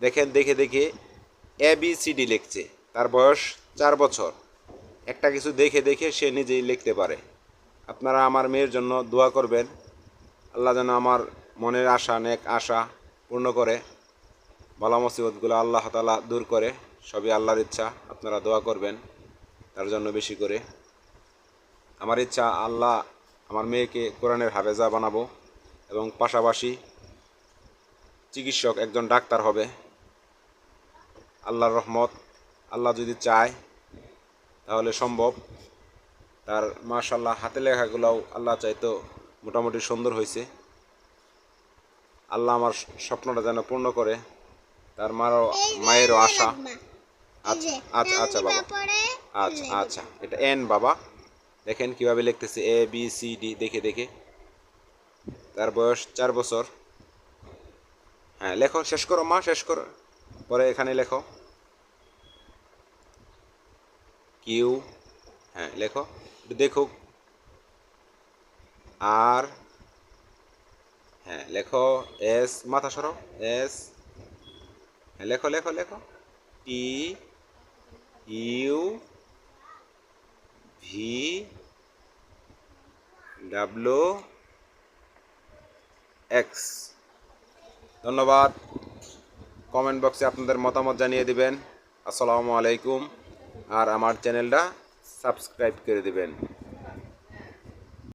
দেখেন, দেখে দেখে ABCD লিখছে। তার বয়স 4 বছর। একটা কিছু দেখে দেখে সে নিজেই লিখতে পারে। আপনারা আমার মেয়ের জন্য দোয়া করবেন। আল্লাহ যেন আমার মনের আশা, নেক আশা পূর্ণ করে, বালা মুসিবতগুলো আল্লাহ তাআলা দূর করে। সবই আল্লাহর ইচ্ছা। আপনারা দোয়া করবেন তার জন্য বেশি করে। আমার ইচ্ছা আল্লাহ আমার মেয়েকে কোরআনের হাফেজা বানাবো এবং পাশাপাশি চিকিৎসক, একজন ডাক্তার হবে। আল্লাহর রহমত, আল্লাহ যদি চায় তাহলে সম্ভব। তার মাশাআল্লাহ হাতে লেখাগুলোও আল্লাহ চাইতো মোটামুটি সুন্দর হয়েছে। আল্লাহ আমার স্বপ্নটা যেন পূর্ণ করে, তার মায়েরও আশা। আচ্ছা আচ্ছা আচ্ছা বাবা, আচ্ছা আচ্ছা, এটা এন বাবা। দেখেন কিভাবে লিখতেছে ABCD দেখে দেখে। তার বয়স 4 বছর। হ্যাঁ লেখো, শেষ করো মা, শেষ করো, পরে এখানে লেখো কিউ। হ্যাঁ লেখো, একটু দেখুক। আর হ্যাঁ লেখো এস, মাথা সরো, এস। হ্যাঁ লেখো লেখো লেখো, TUVX। ধন্যবাদ। কমেন্ট বক্সে আপনাদের মতামত জানিয়ে দিবেন। আসসালামু আলাইকুম। আর আমার চ্যানেলটা সাবস্ক্রাইব করে দিবেন।